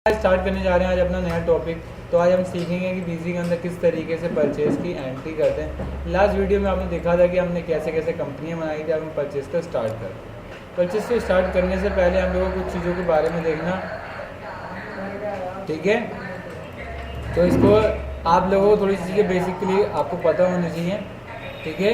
Start करने जा रहे हैं आज अपना नया टॉपिक। तो आज हम सीखेंगे कि बीजी के अंदर किस तरीके से परचेज़ की एंट्री करते हैं। लास्ट वीडियो में आपने देखा था कि हमने कैसे कैसे कंपनियां बनाई थी। अब हम परचेज़ को स्टार्ट करते। परचेज़ को स्टार्ट करने से पहले हम लोगों को कुछ चीज़ों के बारे में देखना, ठीक है। तो इसको आप लोगों को थोड़ी सी चीज़ें बेसिकली आपको पता होनी चाहिए, ठीक है।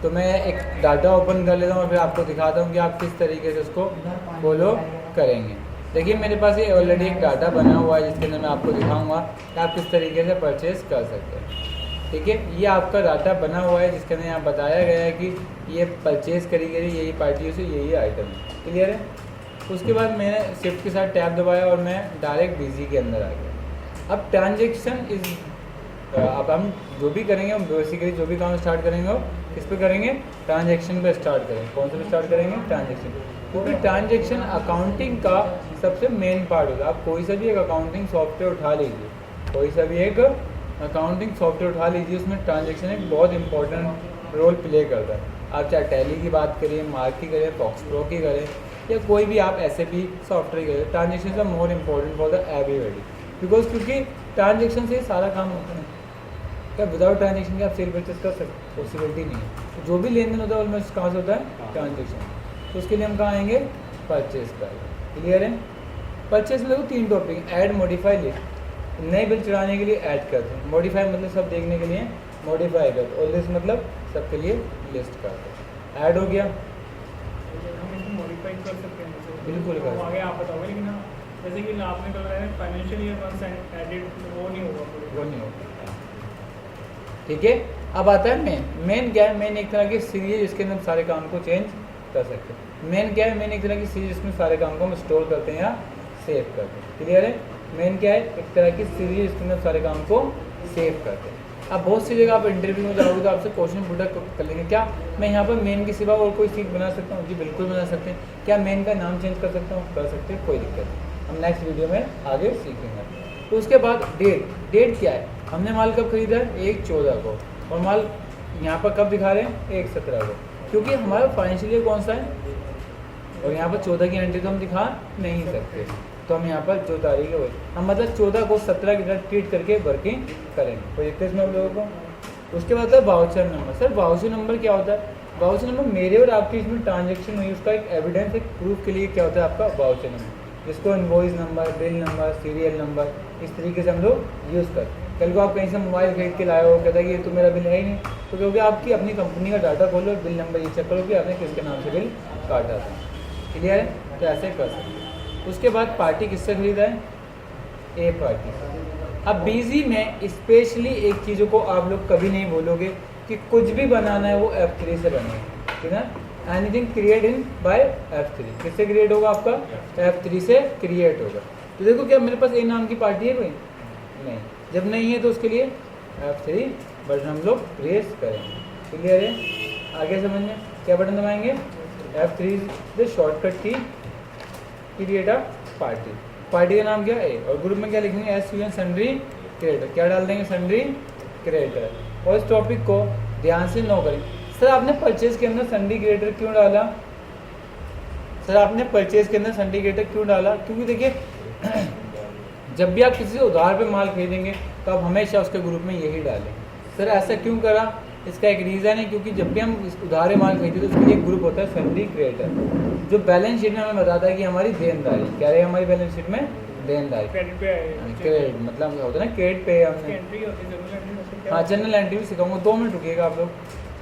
तो मैं एक डाटा ओपन कर लेता हूँ और फिर आपको दिखाता हूँ कि आप किस तरीके से उसको फॉलो करेंगे। देखिए मेरे पास ये ऑलरेडी एक डाटा बना हुआ है जिसके अंदर मैं आपको दिखाऊंगा कि आप किस तरीके से परचेज़ कर सकते हैं, ठीक है। ये आपका डाटा बना हुआ है जिसके अंदर यहाँ बताया गया है कि ये परचेज़ करी गई यही पार्टियों से यही आइटम है, क्लियर है। उसके बाद मैंने शिफ्ट के साथ टैब दबाया और मैं डायरेक्ट बीजी के अंदर आ गया। अब ट्रांजेक्शन इज अब हम जो भी करेंगे हम बेसिकली जो भी काम स्टार्ट करेंगे वो किस पे करेंगे, ट्रांजैक्शन पे स्टार्ट करेंगे। कौन से पे स्टार्ट करेंगे, ट्रांजैक्शन, क्योंकि ट्रांजैक्शन अकाउंटिंग का सबसे मेन पार्ट होता है। आप कोई सा भी एक अकाउंटिंग सॉफ्टवेयर उठा लीजिए, कोई सा भी एक अकाउंटिंग सॉफ्टवेयर उठा लीजिए, उसमें ट्रांजैक्शन एक बहुत इंपॉर्टेंट रोल प्ले करता है। आप चाहे टैली की बात करिए, मार्क की करें, फॉक्स प्रो की करें या कोई भी आप ऐसे भी सॉफ्टवेयर करें, transaction are more important for the everybody because क्योंकि ट्रांजैक्शन से सारा काम होता है। क्या विदाउट ट्रांजेक्शन के आप सेल परचेज कर सकते, पॉसिबिलिटी नहीं है। तो जो भी लेन देन होता है ऑलमोस्ट कहाँ से होता है, ट्रांजेक्शन। तो उसके लिए हम कहाँ आएंगे, परचेज पर, क्लियर है। परचेज में देखो तीन टॉपिक, ऐड, मॉडिफाई, लिस्ट। नए बिल चढ़ाने के लिए ऐड करते हैं, मॉडिफाई मतलब सब देखने के लिए मॉडिफाई करते हैं, और लिस्ट मतलब सबके लिए लिस्ट करते हैं। ऐड हो गया, मॉडिफाई कर सकते हैं, बिल्कुल कर सकते हैं। आगे आप बताओगे, लेकिन जैसे कि आपने कल रहा है फाइनेंशियल ईयर वंस एडेड, वो नहीं होगा, वो नहीं होगा, ठीक है। अब आता है मेन। मेन क्या है, मेन एक तरह की सीरीज है जिसके अंदर हम सारे काम को चेंज कर सकते हैं। मेन क्या है, मेन एक तरह की सीरीज जिसमें सारे काम को हम स्टोर करते हैं या सेव करते हैं, क्लियर है। मेन क्या है, एक तरह की सीरीज जिसके अंदर सारे काम को सेव करते हैं। अब बहुत सी जगह आप इंटरव्यू में जाओगे तो आपसे क्वेश्चन पुट कर लेंगे, क्या मैं यहाँ पर मेन के सिवा और कोई सीट बना सकता हूँ? जी बिल्कुल बना सकते हैं। क्या मेन का नाम चेंज कर सकता हूँ? कर सकते हैं, कोई दिक्कत नहीं। हम नेक्स्ट वीडियो में आगे सीखेंगे। तो उसके बाद डेट। डेट क्या है, हमने माल कब खरीदा है, 1/14 को, और माल यहाँ पर कब दिखा रहे हैं, 1/17 को, क्योंकि हमारा फाइनेंशियल ईयर कौन सा है और यहाँ पर 14 की एंट्री तो हम दिखा नहीं सकते। तो हम यहाँ पर जो तारीख है वही हम मतलब 14 को 17 की तरह ट्रीट करके वर्किंग करेंगे, कोई दिक्कत इसमें हम लोगों को। उसके बाद है voucher number. Sir voucher number क्या होता है? वाउचर नंबर मेरे और आपकी इसमें ट्रांजेक्शन हुई उसका एक एविडेंस, एक प्रूफ के लिए क्या होता है आपका वाउचर नंबर, जिसको invoice number, bill number, serial number, इस तरीके से हम लोग यूज़ करते हैं। कल को आप कहीं से मोबाइल खरीद के लाए हो, कहता है कि ये तो मेरा बिल है ही नहीं, तो क्योंकि आपकी अपनी कंपनी का डाटा खोलो, बिल नंबर ये चेक करो कि आपने किसके नाम से बिल काटा था, क्लियर है। तो ऐसे कर सकते हैं। उसके बाद पार्टी किससे खरीदा है, ए पार्टी। अब बीजी में स्पेशली एक चीज़ों को आप लोग कभी नहीं बोलोगे कि कुछ भी बनाना है वो F3 से बनेगा, ठीक है। Anything create in by F3, किससे क्रिएट होगा आपका, F3 से क्रिएट होगा। तो देखो क्या मेरे पास ए नाम की पार्टी है कोई नहीं, जब नहीं है तो उसके लिए F3 बटन हम लोग प्रेस करेंगे, क्लियर है। आगे समझिए क्या बटन दबाएंगे, F3 से शॉर्टकट की क्रिएट अ पार्टी। पार्टी का नाम क्या है, और ग्रुप में क्या लिखेंगे, SUN सन्ड्री क्रिएटर, क्या डाल देंगे, सन्ड्री क्रिएटर। और इस टॉपिक को ध्यान से नो करें। सर आपने परचेज के अंदर सन्ड्री क्रिएटर क्यों डाला, सर आपने परचेज के अंदर सन्ड्री क्रिएटर क्यों डाला? क्योंकि देखिए जब भी आप किसी से उधार पे माल खरीदेंगे तो आप हमेशा उसके ग्रुप में यही डालें। सर ऐसा क्यों करा, इसका एक रीज़न है, क्योंकि जब भी हम उधार माल खरीदते तो उसके लिए एक ग्रुप होता है सन्ड्री क्रिएटर, जो बैलेंस शीट में हमें बताता है कि हमारी देनदारी क्या रही, हमारी बैलेंस शीट में देनदारी, क्रेडिट मतलब होता है ना, क्रेडिट पे हमने, हाँ जनरल एंट्री भी सिखाऊंगा, 2 मिनट रुकिएगा आप लोग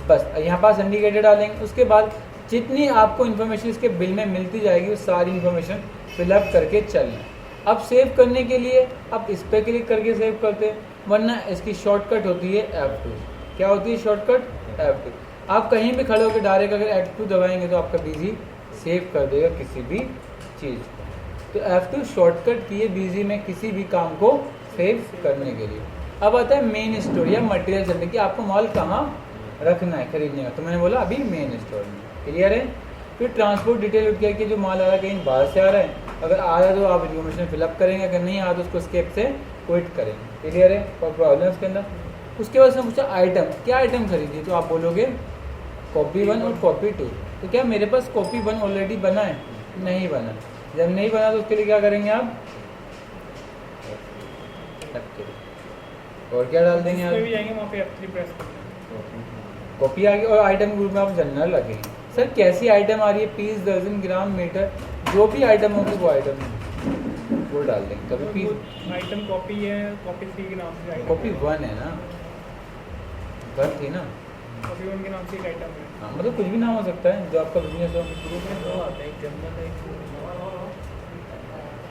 बस। यहाँ पास सन्ड्री क्रिएटर डालेंगे, उसके बाद जितनी आपको इन्फॉर्मेशन इसके बिल में मिलती जाएगी वो सारी इन्फॉर्मेशन फिलअप करके चलना। अब सेव करने के लिए आप इस पर क्लिक करके सेव करते हैं, वरना इसकी शॉर्टकट होती है F2। क्या होती है शॉर्टकट, F2। आप कहीं भी खड़े होकर डायरेक्ट अगर F2 दबाएंगे तो आपका बीजी सेव कर देगा किसी भी चीज़ को। तो F2 शॉर्टकट की है बीजी में किसी भी काम को सेव करने के लिए। अब आता है मेन स्टोर या मटेरियल चलने की, आपको माल कहाँ रखना है खरीदने का, तो मैंने बोला अभी मेन स्टोर में, क्लियर है। फिर ट्रांसपोर्ट डिटेल क्या कि जो माल आ रहा है कहीं बाहर से आ रहा है, अगर आ रहा है तो आप इन्फॉर्मेशन फिलअप करेंगे, अगर नहीं आ रहा तो उसको स्केप से क्विट करेंगे, क्लियर है। और प्रॉब्लम उसके अंदर उसके बाद से पूछा आइटम, क्या आइटम खरीदिए, तो आप बोलोगे कॉपी 1 और कॉपी 2। तो क्या मेरे पास कॉपी 1 ऑलरेडी बना है, नहीं बना। जब नहीं बना तो उसके लिए क्या करेंगे आप, F3 और क्या डाल देंगे इसमें भी यहाँ जाएंगे वहाँ पे F3 प्रेस करना है। कॉपी आ गई और आइटम ग्रुप में आप जनरल रखेंगे। सर कैसी आइटम आ रही है, पीस, दर्जन, ग्राम, मीटर, जो भी आइटम होगी वो आइटम वो डाल देंगे। कभी पीस आइटम कॉपी है, कॉपी 3 के नाम से आइटम कॉपी 1 है ना, 1 थी ना, कॉपी 1 के नाम से एक आइटम है। हाँ मतलब कुछ भी नाम हो सकता है जो आपका बिजनेस हो। ग्रुप में 2 आते हैं, एक जनरल है, एक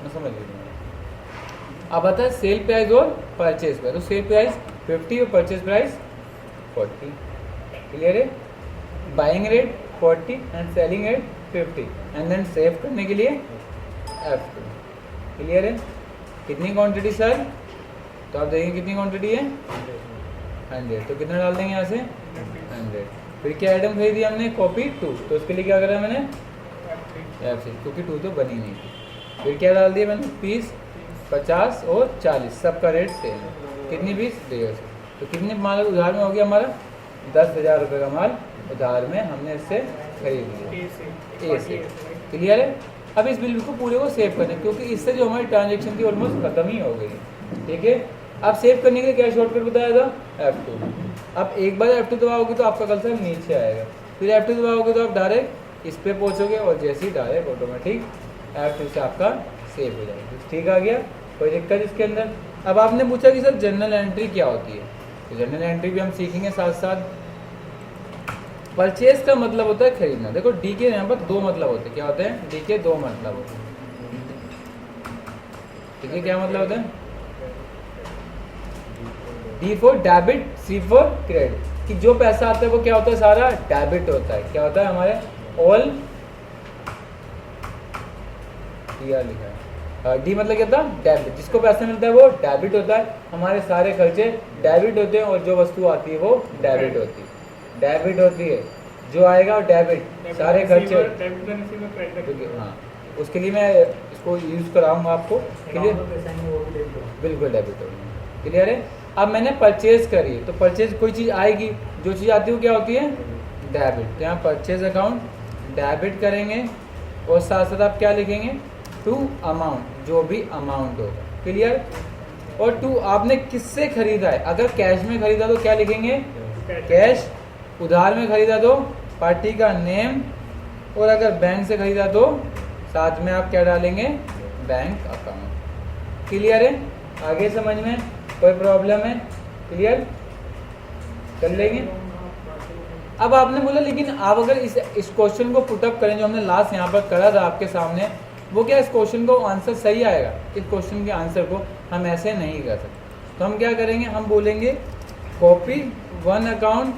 मैं समझ गया। अब आता है सेल प्राइस और परचेज प्राइस। तो सेल प्राइस 50 और परचेज प्राइस 40। क्लियर है? Buying rate 40 and selling rate 50 and then save करने के लिए F2। क्लियर है? कितनी क्वांटिटी सर? तो आप देखेंगे कितनी क्वांटिटी है 100। तो कितना डाल देंगे यहाँ से 100। फिर क्या आइटम खरीदी हमने, कॉपी 2, तो उसके लिए क्या करा मैंने F3 क्योंकि 2 तो बनी नहीं थी। फिर क्या डाल दिया मैंने, पीस 50 और 40 सबका रेट सेम है। कितनी पीस 150। तो कितने माल उधार में हो गया हमारा 10,000 रुपये का माल उधार में हमने इससे खरीद लिया ए से। क्लियर है? अब इस बिल को पूरे को सेव करना है क्योंकि इससे जो हमारी ट्रांजेक्शन थी ऑलमोस्ट खत्म ही हो गई। ठीक है? अब सेव करने के लिए क्या शॉर्टकट बताया था F2। अब एक बार F2 दबाओगे तो आपका कर्सर नीचे आएगा, फिर F2 दबाओगे तो आप डायरेक्ट इस पर पहुँचोगे और जैसे ही डायरेक्ट ऑटोमेटिक F2 से आपका सेव हो जाएगा। ठीक आ गया? कोई दिक्कत इसके अंदर? अब आपने पूछा कि सर जनरल एंट्री क्या होती है, तो जनरल एंट्री भी हम सीखेंगे साथ साथ। परचेज का मतलब होता है खरीदना। देखो डी के यहाँ पर 2 मतलब होते हैं। क्या होते हैं डी के 2 मतलब होते हैं। ठीक है? क्या मतलब होता है? D for debit, C for credit. कि जो पैसा आता है वो क्या होता है, सारा डेबिट होता है। क्या होता है हमारे ऑल लिखा है। डी मतलब क्या था, डेबिट। जिसको पैसा मिलता है वो डेबिट होता है। हमारे सारे खर्चे डेबिट होते हैं और जो वस्तु आती है वो डेबिट होती है। डेबिट होती है जो आएगा और डेबिट सारे खर्चे। हाँ उसके लिए मैं इसको यूज़ कराऊंगा आपको। क्लियर? बिल्कुल डेबिट होगी। क्लियर है? अब मैंने परचेज करी है तो परचेज कोई चीज़ आएगी, जो चीज़ आती है वो क्या होती है डेबिट। तो यहाँ परचेज अकाउंट डेबिट करेंगे और साथ साथ आप क्या लिखेंगे टू अमाउंट, जो भी अमाउंट होगा। क्लियर? और टू आपने किससे खरीदा है, अगर कैश में खरीदा तो क्या लिखेंगे कैश, उधार में खरीदा तो पार्टी का नेम, और अगर बैंक से खरीदा तो साथ में आप क्या डालेंगे बैंक अकाउंट। क्लियर है? आगे समझ में कोई प्रॉब्लम है? क्लियर कर लेंगे? अब आपने बोला लेकिन आप अगर इस क्वेश्चन को पुटअप करें जो हमने लास्ट यहाँ पर करा था आपके सामने, वो क्या इस क्वेश्चन को आंसर सही आएगा? इस क्वेश्चन के आंसर को हम ऐसे नहीं कर सकते। तो हम क्या करेंगे, हम बोलेंगे कॉपी 1 अकाउंट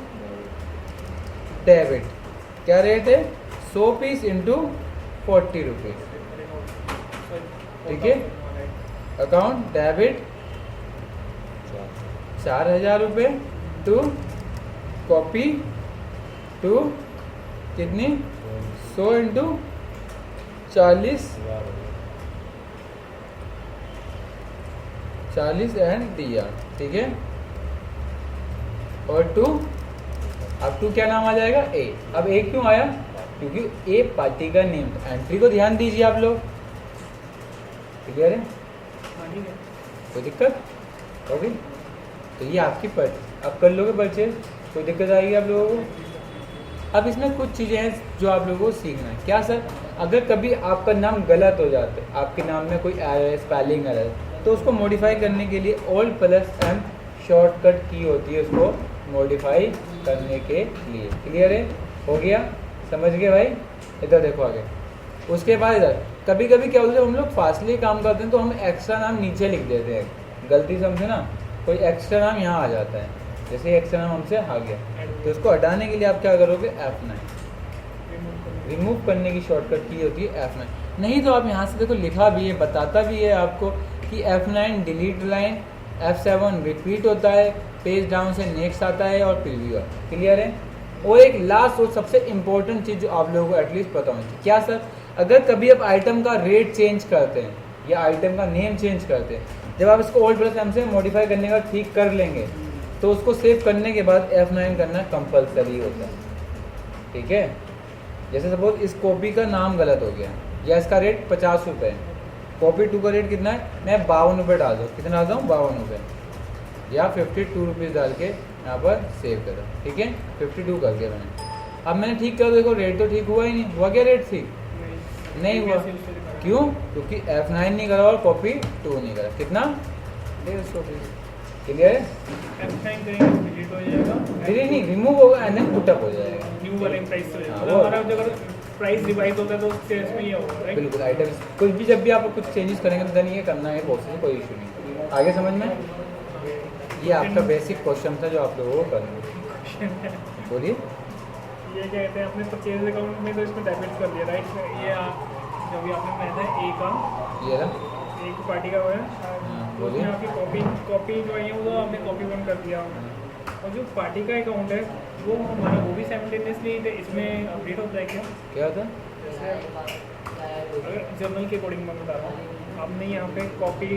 डेबिट, क्या रेट है 100 पीस इंटू 40 रुपीज़। ठीक है? अकाउंट डेबिट 4,000 रुपये टू कॉपी टू कितनी 100 इंटू 40 एंड दिया। ठीक है? और टू, अब टू क्या नाम आ जाएगा ए। अब ए क्यों आया, क्योंकि ए पार्टी का नेम। एंट्री को ध्यान दीजिए आप लोग। क्लियर है? कोई दिक्कत होगी? तो ये आपकी परचेज, आप कर लोगे परचेज, कोई दिक्कत आएगी आप लोगों को? अब इसमें कुछ चीज़ें हैं जो आप लोगों को सीखना है। क्या सर, अगर कभी आपका नाम गलत हो जाता है, आपके नाम में कोई एरर, स्पेलिंग एरर, तो उसको मॉडिफाई करने के लिए Alt+M शॉर्टकट की होती है उसको मॉडिफाई करने के लिए। क्लियर है? हो गया? समझ गए भाई? इधर देखो आगे। उसके बाद इधर कभी कभी क्या होता है, जब हम लोग फासले काम करते हैं तो हम एक्स्ट्रा नाम नीचे लिख देते हैं, गलती समझे ना, कोई एक्स्ट्रा नाम यहाँ आ जाता है, जैसे एक्स्ट्रा नाम हमसे आ गया, तो उसको हटाने के लिए आप क्या करोगे F9, रिमूव करने की शॉर्टकट की होती है F9। नहीं तो आप यहाँ से देखो लिखा भी है, बताता भी है आपको कि F9 delete line, F7 repeat होता है, पेज डाउन से नेक्स्ट आता है और प्रीव्यू। क्लियर है? और एक लास्ट और सबसे इम्पोर्टेंट चीज़ जो आप लोगों को एटलीस्ट पता होनी चाहिए, क्या सर, अगर कभी आप आइटम का रेट चेंज करते हैं या आइटम का नेम चेंज करते हैं, जब आप इसको Alt+M से मॉडिफाई करने का ठीक कर लेंगे तो उसको सेव करने के बाद F9 करना कंपलसरी होता है। ठीक है? जैसे सपोज इस कॉपी का नाम गलत हो गया या इसका रेट 50 रुपये है, कॉपी 2 का रेट कितना है, मैं 52 रुपये डाल दूँ, कितना डालता हूँ 52 रुपये, या 52 रुपीज़ डाल के यहाँ पर सेव करो, ठीक है 52 कर दिया मैंने। अब मैंने ठीक कर, देखो रेट तो ठीक हुआ ही नहीं, हुआ क्या रेट ठीक नहीं हुआ, क्यों, क्योंकि F9 नहीं करा और कॉपी 2 नहीं करा, कितना 150 रुपीज़, क्लियर है। F9 करेंगे डिलीट हो जाएगा, डिलीट नहीं, रिमूव होगा एंड देन पुट अप हो जाएगा। न्यू वाले प्राइस हो हाँ, जाएगा, वो- हमारा अगर प्राइस रिवाइज होता है तो सेल्स में ये होगा, राइट। बिल्कुल आइटम्स कुछ भी जब भी आप कुछ चेंजेस करेंगे तो देन ये करना है प्रोसेस, कोई इशू नहीं। आगे समझ में, ये आपका बेसिक क्वेश्चन था जो आप लोगों को करना है, बोलिए। ये क्या कहते हैं, अपने परचेज अकाउंट में तो इसमें डेबिट कर दिया, राइट। ये जो भी आपने बताया था ए का, ये ना एक पार्टी का हुआ है, हाँ, तो बोलिए। उसमें आपकी कॉपी जो आई है वो आपने कॉपी 1 कर दिया, और जो पार्टी का अकाउंट है वो हमारा वो भी साइमल्टेनियसली इसमें अपडेट होता है क्या? क्या होता है, जैसे अगर जर्नल के अकॉर्डिंग मैं बता रहा हूँ, आपने यहाँ पे कॉपी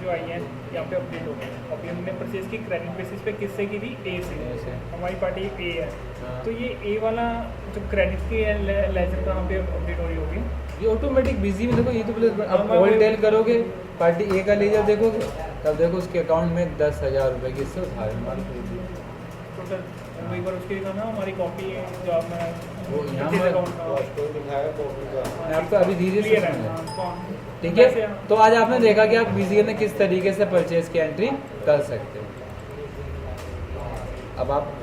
जो आई है यहाँ पे अपडेट हो गई, कॉपी हमने परचेज की क्रेडिट बेसिस पे किससे की थी, ए से, A से। हमारी पार्टी ए है, हाँ। तो ये ए वाला जो क्रेडिट की लेजर कहाँ पे अपडेट हो रही होगी? ये ऑटोमेटिक बिजी में, देखो ये तो बोले हाँ, अब मैं ऑल वही- टेल करोगे, पार्टी ए का लेजर देखोगे, तब देखो उसके अकाउंट में 10,000 रुपये की इससे उधार में माल खरीदी। टोटल वो एक बार उसके दिखाना, हमारी कॉपी जो आप मैं वो यहाँ परचेज पर- अकाउंट का मैं आपको अभी धीरे से क्लियर है, समझाऊँ। हाँ, कौन? ठीक वैसे है, तो आज आपने देखा कि आप बीसीए में किस तरीके से परचेज की एंट्री कर सकते हो। अब आप